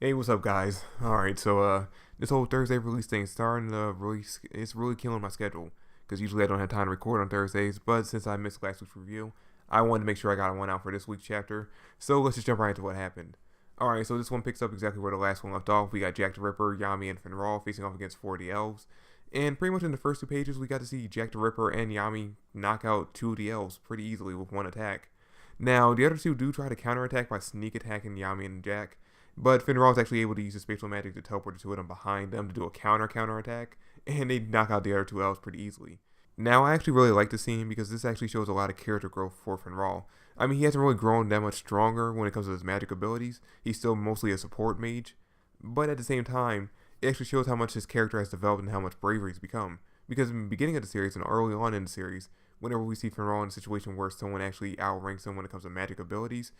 Hey, what's up, guys? All right, so this whole Thursday release thing is starting to it's really killing my schedule because usually I don't have time to record on Thursdays. But since I missed last week's review, I wanted to make sure I got one out for this week's chapter. So let's just jump right into what happened. All right, so this one picks up exactly where the last one left off. We got Jack the Ripper, Yami, and Finral facing off against 40 elves, and pretty much in the first two pages, we got to see Jack the Ripper and Yami knock out two of the elves pretty easily with one attack. Now, the other two do try to counterattack by sneak attacking Yami and Jack, but Finral is actually able to use his spatial magic to teleport the two of them behind them to do a counter attack, and they knock out the other two elves pretty easily. Now, I actually really like this scene because this actually shows a lot of character growth for Finral. I mean, he hasn't really grown that much stronger when it comes to his magic abilities. He's still mostly a support mage, but at the same time, it actually shows how much his character has developed and how much bravery he's become. Because in the beginning of the series and early on in the series, whenever we see Finral in a situation where someone actually outranks him when it comes to magic abilities,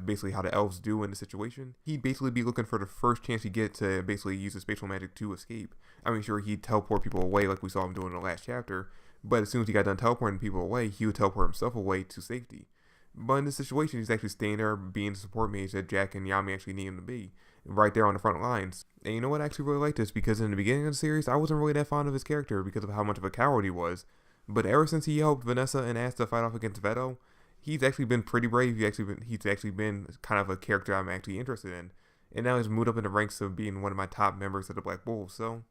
basically how the elves do in the situation, he'd basically be looking for the first chance he get to basically use his spatial magic to escape. I mean, sure, he'd teleport people away like we saw him doing in the last chapter, but as soon as he got done teleporting people away, he would teleport himself away to safety. But in this situation, he's actually staying there being the support mage that Jack and Yami actually need him to be, right there on the front lines. And you know what? I actually really like this because in the beginning of the series, I wasn't really that fond of his character because of how much of a coward he was. But ever since he helped Vanessa and Ash to fight off against Veto, he's actually been pretty brave. He's actually been kind of a character I'm actually interested in. And now he's moved up in the ranks of being one of my top members of the Black Bulls. So,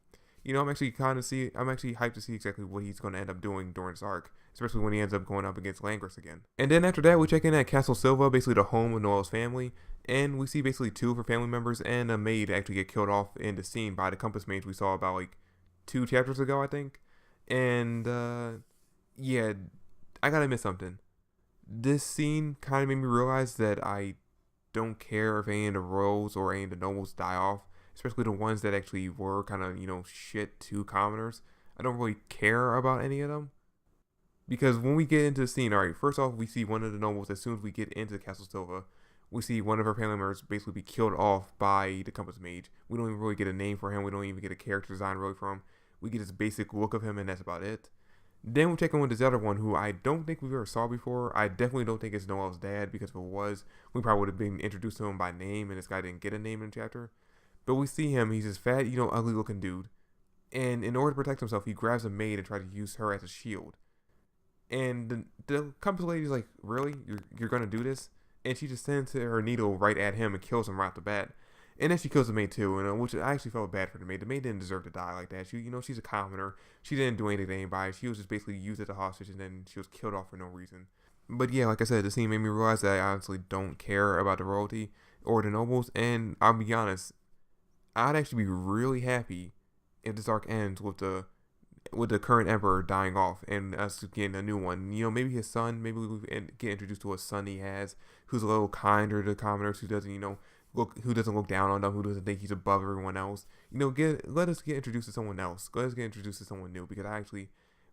I'm actually hyped to see exactly what he's going to end up doing during this arc, especially when he ends up going up against Langris again. And then after that, we check in at Castle Silva, basically the home of Noel's family, and we see basically two of her family members and a maid actually get killed off in the scene by the Compass Mage we saw about like 2 chapters ago, I think. And yeah, I gotta admit something. This scene kind of made me realize that I don't care if any of the royals or any of the nobles die off, especially the ones that actually were kind of, shit to commoners. I don't really care about any of them. Because when we get into the scene, alright, first off, we see one of the nobles as soon as we get into Castle Silva. We see one of her family members basically be killed off by the Compass Mage. We don't even really get a name for him. We don't even get a character design really for him. We get this basic look of him, and that's about it. Then we check in with this other one who I don't think we've ever saw before. I definitely don't think it's Noel's dad because if it was, we probably would have been introduced to him by name, and this guy didn't get a name in the chapter. But we see him, he's this fat, ugly looking dude. And in order to protect himself, he grabs a maid and tries to use her as a shield. And the compass lady's like, really? You're gonna do this? And she just sends her needle right at him and kills him right off the bat. And then she kills the maid too, and which I actually felt bad for the maid. The maid didn't deserve to die like that. She's a commoner. She didn't do anything to anybody. She was just basically used as a hostage, and then she was killed off for no reason. But yeah, like I said, the scene made me realize that I honestly don't care about the royalty or the nobles. And I'll be honest, I'd actually be really happy if this arc ends with the current emperor dying off and us getting a new one. Maybe his son. Maybe we get introduced to a son he has who's a little kinder to commoners, who doesn't who doesn't look down on them, who doesn't think he's above everyone else. Let us get introduced to someone else. Let us get introduced to someone new because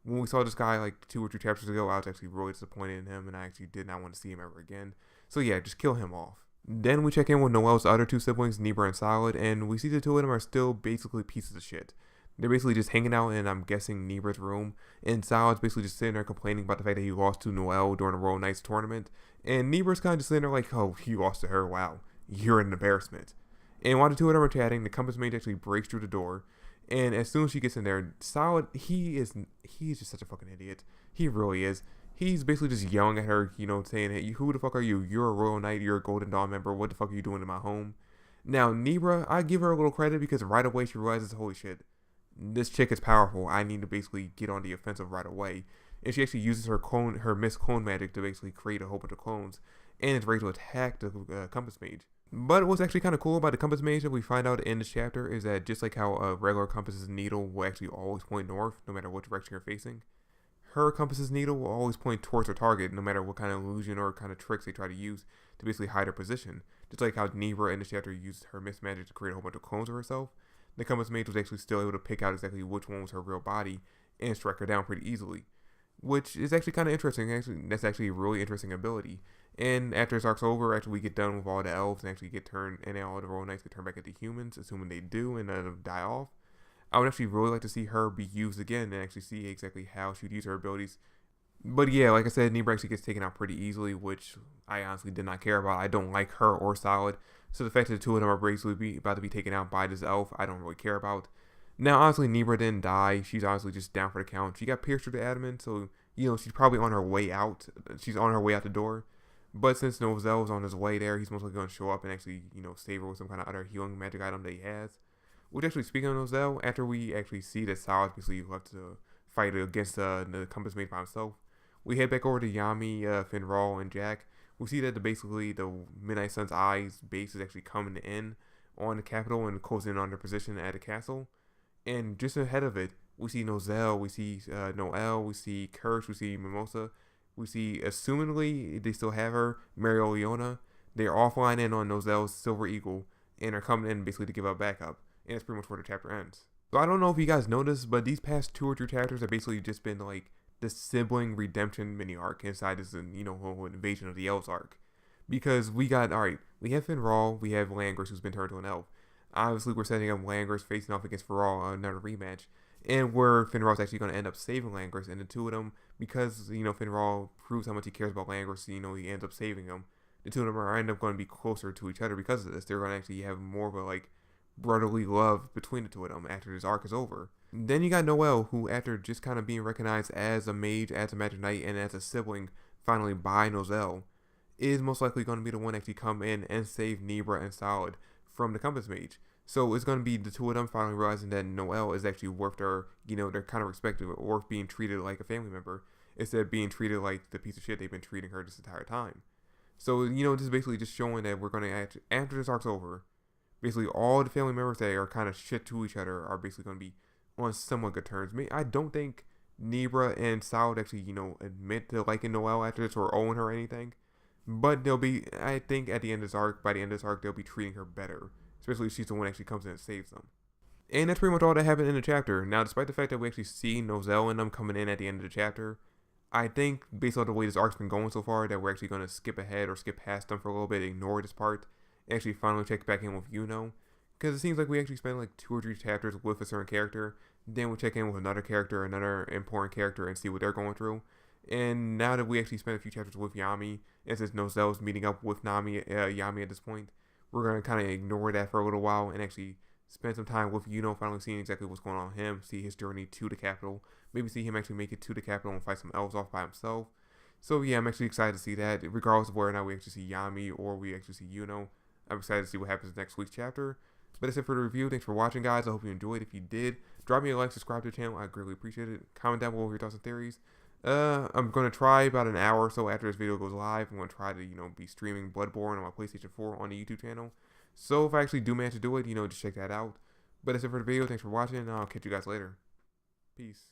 when we saw this guy like 2 or 3 chapters ago, I was actually really disappointed in him, and I actually did not want to see him ever again. So yeah, just kill him off. Then we check in with Noel's other two siblings, Nebra and Solid, and we see the two of them are still basically pieces of shit. They're basically just hanging out in, I'm guessing, Nebra's room, and Solid's basically just sitting there complaining about the fact that he lost to Noel during the Royal Knights tournament, and Nebra's kind of just sitting there like, oh, you lost to her, wow, you're an embarrassment. And while the two of them are chatting, the compass mage actually breaks through the door, and as soon as she gets in there, Solid, he's just such a fucking idiot. He really is. He's basically just yelling at her, saying, hey, who the fuck are you? You're a Royal Knight, you're a Golden Dawn member, what the fuck are you doing in my home? Now, Nebra, I give her a little credit because right away she realizes, holy shit, this chick is powerful. I need to basically get on the offensive right away. And she actually uses her Miss Clone magic to basically create a whole bunch of clones, and it's ready to attack the Compass Mage. But what's actually kind of cool about the Compass Mage that we find out in this chapter is that just like how a regular compass's needle will actually always point north, no matter what direction you're facing, her compass's needle will always point towards her target, no matter what kind of illusion or kind of tricks they try to use to basically hide her position. Just like how Nebra in this chapter used her Miss Magic to create a whole bunch of clones of herself, the Compass Mage was actually still able to pick out exactly which one was her real body and strike her down pretty easily, which is actually kind of interesting. That's actually a really interesting ability. And after this arc's over, after we get done with all the elves and actually and all the Royal Knights get turned back into humans, assuming they do and die off, I would actually really like to see her be used again and actually see exactly how she'd use her abilities But yeah, like I said, Nebra actually gets taken out pretty easily, which I honestly did not care about. I don't like her or Solid. So the fact that the two of them are basically about to be taken out by this elf, I don't really care about. Now, honestly, Nebra didn't die. She's honestly just down for the count. She got pierced through the abdomen, so, she's probably on her way out. She's on her way out the door. But since Nozel's on his way there, he's most likely going to show up and actually, save her with some kind of other healing magic item that he has. Which actually, speaking of Nozel, after we actually see that Solid basically left to fight against the Compass Mage by himself, we head back over to Yami, Finral, and Jack. We see that basically the Midnight Sun's Eyes base is actually coming in on the capital and closing in on their position at the castle. And just ahead of it, we see Nozel, we see Noelle, we see Kirsch, we see Mimosa, we see, assumingly, they still have her, Mario Leona. They're all flying in on Nozel's Silver Eagle and are coming in basically to give up backup. And that's pretty much where the chapter ends. So I don't know if you guys noticed, but these past 2 or 3 chapters have basically just been like the sibling redemption mini arc inside this, whole invasion of the elves arc. Because we have Finral, we have Langris, who's been turned to an elf. Obviously, we're setting up Langris facing off against Finral, another rematch. And where Finral's actually going to end up saving Langris, and the two of them, because, Finral proves how much he cares about Langris, he ends up saving him. The two of them are end up going to be closer to each other because of this. They're going to actually have more of a, brotherly love between the two of them after this arc is over. Then you got Noelle, who after just kind of being recognized as a mage, as a magic knight, and as a sibling finally by Nozel, is most likely going to be the one to actually come in and save Nebra and Solid from the Compass Mage. So it's going to be the two of them finally realizing that Noelle is actually worth their, their kind of respect, worth being treated like a family member instead of being treated like the piece of shit they've been treating her this entire time. So, this is basically just showing that we're going to, after this arc's over, basically all the family members that are kind of shit to each other are basically going to be on somewhat good terms. I don't think Nebra and Solid actually, admit to liking Noelle after this or owing her anything. But they'll be, I think by the end of this arc, they'll be treating her better. Especially if she's the one that actually comes in and saves them. And that's pretty much all that happened in the chapter. Now, despite the fact that we actually see Nozel and them coming in at the end of the chapter, I think, based on the way this arc's been going so far, that we're actually going to skip ahead or skip past them for a little bit, ignore this part, and actually finally check back in with Because it seems like we actually spend 2 or 3 chapters with a certain character, then we check in with another character, another important character, and see what they're going through. And now that we actually spent a few chapters with Yami, and since Nozel's meeting up with Yami at this point, we're going to kind of ignore that for a little while and actually spend some time with finally seeing exactly what's going on with him, see his journey to the capital, maybe see him actually make it to the capital and fight some elves off by himself. So yeah, I'm actually excited to see that, regardless of whether or not we actually see Yami or we actually see I'm excited to see what happens next week's chapter. But that's it for the review. Thanks for watching, guys. I hope you enjoyed. If you did, drop me a like, subscribe to the channel. I greatly appreciate it. Comment down below your thoughts and theories. I'm going to try about an hour or so after this video goes live. I'm going to try to, be streaming Bloodborne on my PlayStation 4 on the YouTube channel. So if I actually do manage to do it, just check that out. But that's it for the video. Thanks for watching, and I'll catch you guys later. Peace.